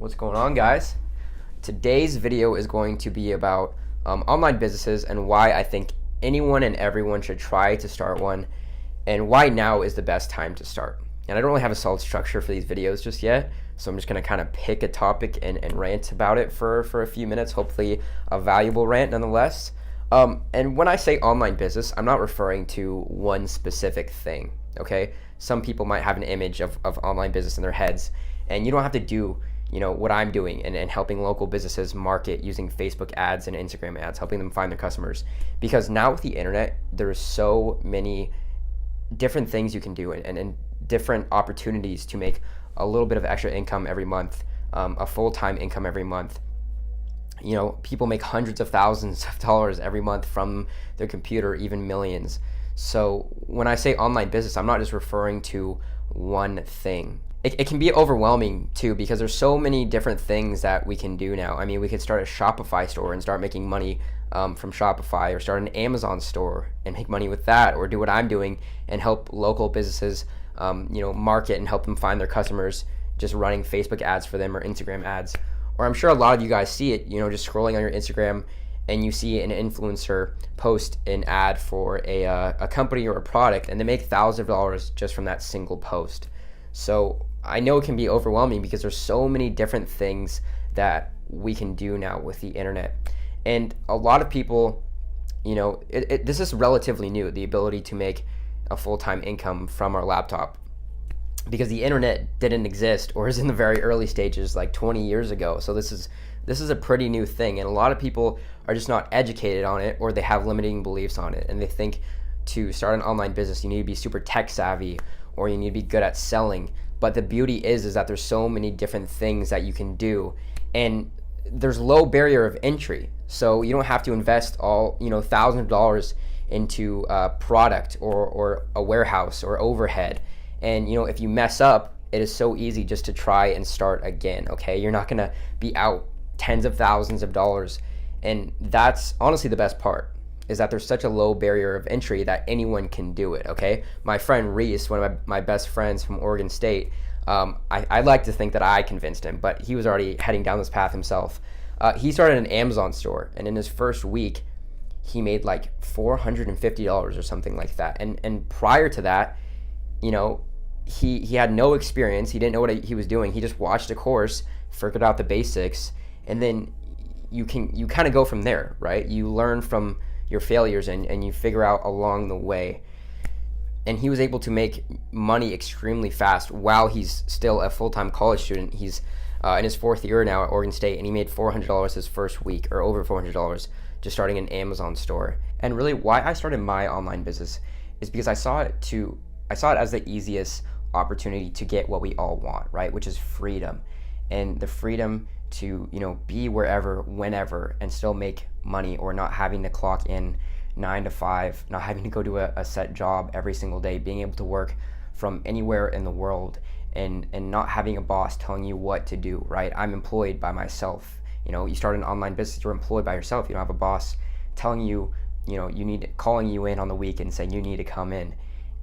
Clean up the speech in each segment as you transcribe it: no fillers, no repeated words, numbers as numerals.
What's going on, guys? Today's video is going to be about online businesses and why I think anyone and everyone should try to start one, and why now is the best time to start. And I don't really have a solid structure for these videos just yet, so I'm just going to kind of pick a topic and rant about it for a few minutes, hopefully a valuable rant nonetheless. And when I say online business, I'm not referring to one specific thing, okay? Some people might have an image of online business in their heads, and you don't have to do what I'm doing and helping local businesses market using Facebook ads and Instagram ads, helping them find their customers. Because now with the internet, there's so many different things you can do and different opportunities to make a little bit of extra income every month, a full-time income every month. People make hundreds of thousands of dollars every month from their computer, even millions. So when I say online business, I'm not just referring to one thing. It can be overwhelming too, because there's so many different things that we can do now. I mean, we could start a Shopify store and start making money from Shopify, or start an Amazon store and make money with that, or do what I'm doing and help local businesses market and help them find their customers, just running Facebook ads for them or Instagram ads. Or I'm sure a lot of you guys see it, just scrolling on your Instagram, and you see an influencer post an ad for a company or a product, and they make thousands of dollars just from that single post. So I know it can be overwhelming because there's so many different things that we can do now with the internet. And a lot of people, this is relatively new, the ability to make a full-time income from our laptop, because the internet didn't exist, or is in the very early stages like 20 years ago. So this is a pretty new thing, and a lot of people are just not educated on it, or they have limiting beliefs on it, and they think to start an online business you need to be super tech savvy, or you need to be good at selling. But the beauty is that there's so many different things that you can do, and there's low barrier of entry. So you don't have to invest all thousands of dollars into a product or a warehouse or overhead. And if you mess up, it is so easy just to try and start again. Okay, you're not gonna be out tens of thousands of dollars, and that's honestly the best part, is that there's such a low barrier of entry that anyone can do it. Okay, my friend Reese, one of my best friends from Oregon State, I like to think that I convinced him, but he was already heading down this path himself. He started an Amazon store, and in his first week he made like $450 or something like that. And prior to that, he had no experience. He didn't know what he was doing. He just watched a course, figured out the basics, and then you kind of go from there, right? You learn from your failures and you figure out along the way. And he was able to make money extremely fast while he's still a full-time college student. He's in his fourth year now at Oregon State, and he made $400 his first week, or over $400, just starting an Amazon store. And really why I started my online business is because I saw it as the easiest opportunity to get what we all want, right? Which is freedom, and the freedom to be wherever, whenever, and still make money, or not having to clock in 9 to 5, not having to go to a set job every single day, being able to work from anywhere in the world, and not having a boss telling you what to do, right? I'm employed by myself. You start an online business, you're employed by yourself. You don't have a boss telling you, calling you in on the weekend saying you need to come in,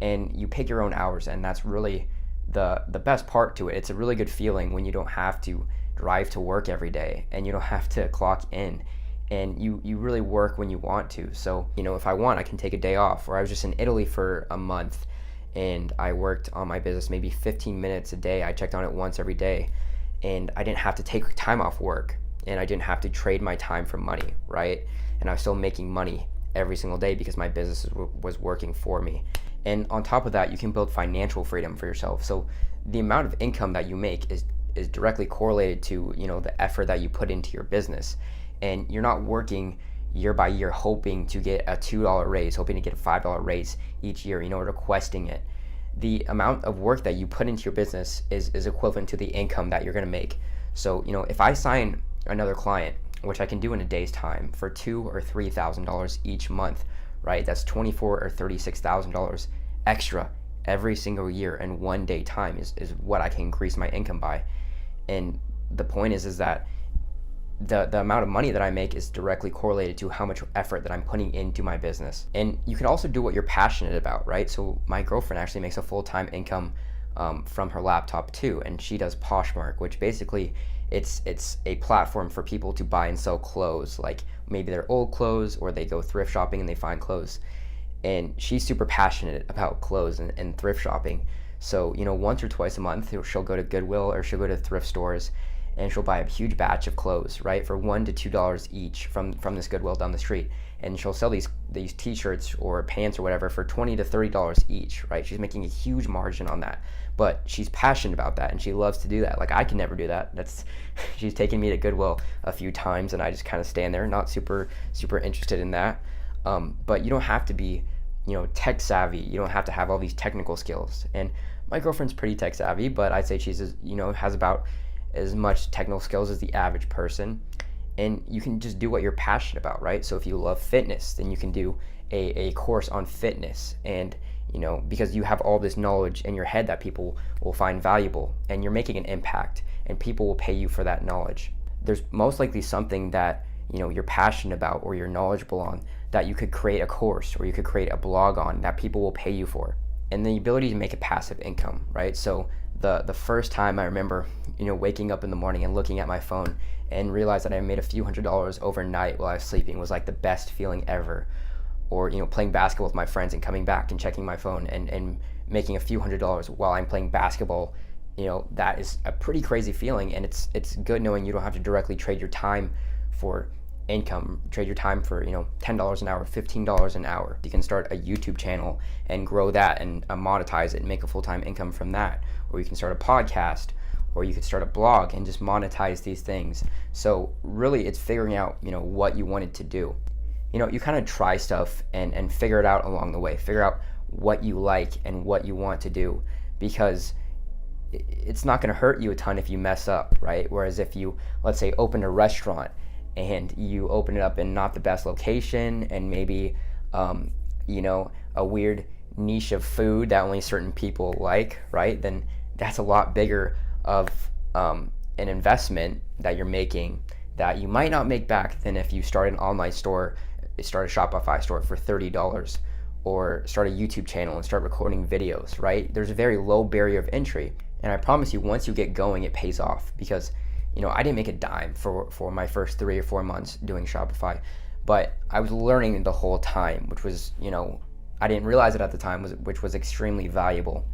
and you pick your own hours. And that's really the best part to it. It's a really good feeling when you don't have to drive to work every day, and you don't have to clock in, and you really work when you want to. So if I want, I can take a day off. Or I was just in Italy for a month, and I worked on my business maybe 15 minutes a day. I checked on it once every day, and I didn't have to take time off work, and I didn't have to trade my time for money, right? And I was still making money every single day because my business was working for me. And on top of that, you can build financial freedom for yourself. So the amount of income that you make is directly correlated to the effort that you put into your business. And you're not working year by year hoping to get a $2 raise, hoping to get a $5 raise each year, requesting it. The amount of work that you put into your business is equivalent to the income that you're going to make. So if I sign another client, which I can do in a day's time, for $2,000 or $3,000 each month, right? That's $24,000 or $36,000 extra every single year in one day time is what I can increase my income by. And the point is that the amount of money that I make is directly correlated to how much effort that I'm putting into my business. And you can also do what you're passionate about, right? So my girlfriend actually makes a full-time income from her laptop too, and she does Poshmark, which basically it's a platform for people to buy and sell clothes, like maybe they're old clothes or they go thrift shopping and they find clothes. And she's super passionate about clothes and thrift shopping. So, once or twice a month, she'll go to Goodwill or she'll go to thrift stores and she'll buy a huge batch of clothes, right, for $1 to $2 each from this Goodwill down the street. And she'll sell these t-shirts or pants or whatever for $20 to $30 each, right? She's making a huge margin on that. But she's passionate about that and she loves to do that. Like, I can never do that. She's taken me to Goodwill a few times and I just kind of stand there, not super interested in that. But you don't have to be, tech savvy. You don't have to have all these technical skills. And my girlfriend's pretty tech savvy, but I'd say she's, has about as much technical skills as the average person. And you can just do what you're passionate about, right? So if you love fitness, then you can do a course on fitness. And, because you have all this knowledge in your head that people will find valuable and you're making an impact and people will pay you for that knowledge. There's most likely something that, you're passionate about or you're knowledgeable on that you could create a course or you could create a blog on that people will pay you for. And the ability to make a passive income, right? So the first time I remember, waking up in the morning and looking at my phone and realize that I made a few $100s overnight while I was sleeping was like the best feeling ever. Or, playing basketball with my friends and coming back and checking my phone and making a few $100s while I'm playing basketball, that is a pretty crazy feeling. And it's good knowing you don't have to directly trade your time for income, trade your time for, $10 an hour, $15 an hour. You can start a YouTube channel and grow that and monetize it and make a full-time income from that. Or you can start a podcast, or you could start a blog and just monetize these things. So really it's figuring out, what you wanted to do. You kind of try stuff and figure it out along the way. Figure out what you like and what you want to do, because it's not going to hurt you a ton if you mess up, right? Whereas if you, let's say, open a restaurant and you open it up in not the best location and maybe, a weird niche of food that only certain people like, right? Then that's a lot bigger of an investment that you're making that you might not make back than if you start an online store, start a Shopify store for $30, or start a YouTube channel and start recording videos, right? There's a very low barrier of entry. And I promise you, once you get going, it pays off, because I didn't make a dime for my first 3 or 4 months doing Shopify, but I was learning the whole time, which was, I didn't realize it at the time, which was extremely valuable.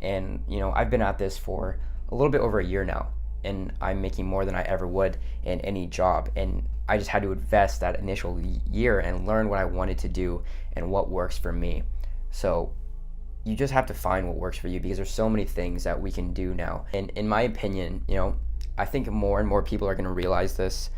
And, I've been at this for a little bit over a year now, and I'm making more than I ever would in any job. And I just had to invest that initial year and learn what I wanted to do and what works for me. So you just have to find what works for you, because there's so many things that we can do now. And in my opinion, I think more and more people are going to realize this,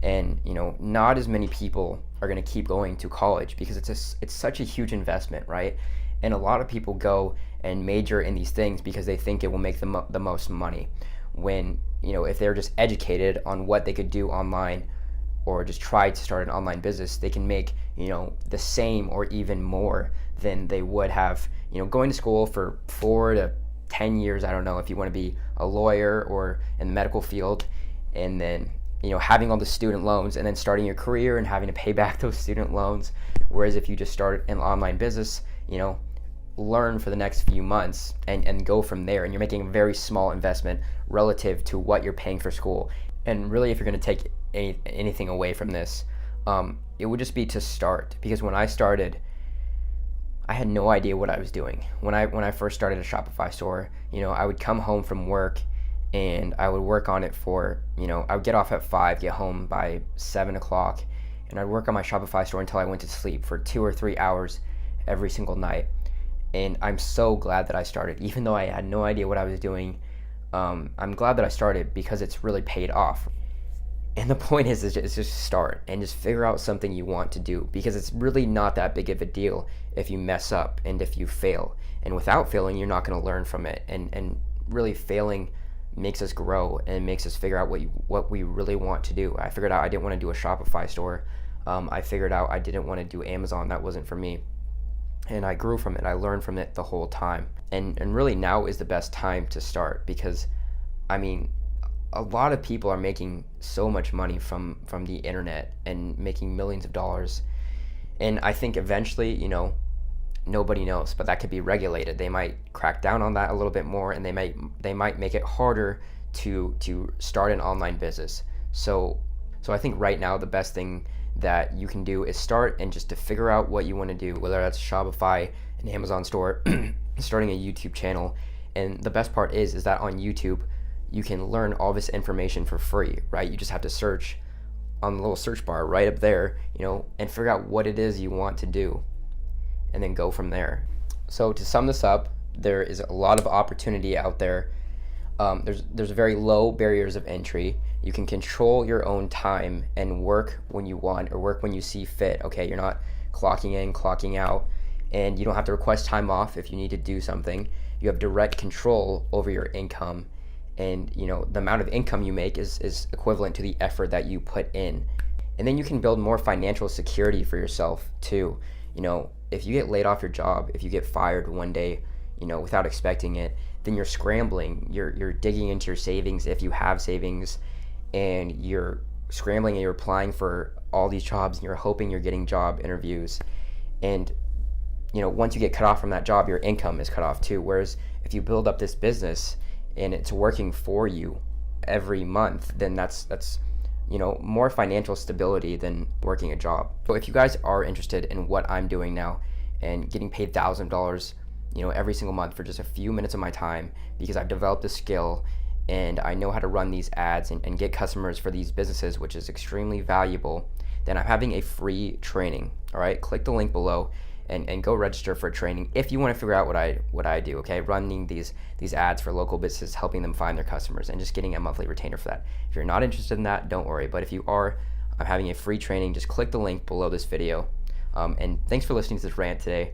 and not as many people are going to keep going to college because it's such a huge investment, right? And a lot of people go and major in these things because they think it will make them the most money, when if they're just educated on what they could do online or just try to start an online business, they can make the same or even more than they would have going to school for 4 to 10 years. I don't know, if you want to be a lawyer or in the medical field, and then having all the student loans and then starting your career and having to pay back those student loans. Whereas if you just start an online business, learn for the next few months and go from there, and you're making a very small investment relative to what you're paying for school. And really, if you're going to take anything away from this, it would just be to start. Because when I started, I had no idea what I was doing. When I first started a Shopify store, I would come home from work and I would work on it for, I would get off at 5, get home by 7 o'clock, and I'd work on my Shopify store until I went to sleep for 2 or 3 hours every single night. And I'm so glad that I started, even though I had no idea what I was doing. I'm glad that I started because it's really paid off. And the point is just start and just figure out something you want to do, because it's really not that big of a deal if you mess up and if you fail. And without failing, you're not going to learn from it. And really, failing makes us grow and makes us figure out what we really want to do. I figured out I didn't want to do a Shopify store. I figured out I didn't want to do Amazon. That wasn't for me. And I grew from it. I learned from it the whole time. And really, now is the best time to start, because a lot of people are making so much money from the internet and making millions of dollars. And I think eventually, Nobody knows, but that could be regulated. They might crack down on that a little bit more, and they might make it harder to start an online business. So I think right now the best thing that you can do is start and just to figure out what you want to do, whether that's Shopify, an Amazon store, starting a YouTube channel. And the best part is that on YouTube you can learn all this information for free, right? You just have to search on the little search bar right up there, and figure out what it is you want to do, and then go from there. So to sum this up, there is a lot of opportunity out there. There's very low barriers of entry. You can control your own time and work when you want or work when you see fit. Okay, you're not clocking in, clocking out, and you don't have to request time off if you need to do something. You have direct control over your income, and the amount of income you make is equivalent to the effort that you put in. And then you can build more financial security for yourself too. If you get laid off your job, if you get fired one day, without expecting it, then you're scrambling. You're digging into your savings if you have savings, and you're scrambling and you're applying for all these jobs, and you're hoping you're getting job interviews. And once you get cut off from that job, your income is cut off too. Whereas if you build up this business and it's working for you every month, then that's more financial stability than working a job. So if you guys are interested in what I'm doing now and getting paid $1,000, every single month for just a few minutes of my time, because I've developed a skill and I know how to run these ads and get customers for these businesses, which is extremely valuable, then I'm having a free training. All right, click the link below and go register for a training if you want to figure out what I do. Okay, running these ads for local businesses, helping them find their customers, and just getting a monthly retainer for that. If you're not interested in that, don't worry. But if you are, I'm having a free training. Just click the link below this video. And thanks for listening to this rant today.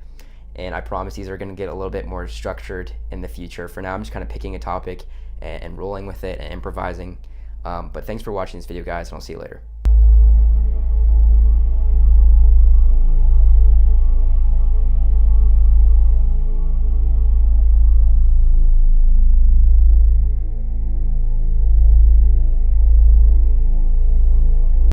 And I promise these are going to get a little bit more structured in the future. For now, I'm just kind of picking a topic and rolling with it and improvising. But thanks for watching this video, guys, and I'll see you later.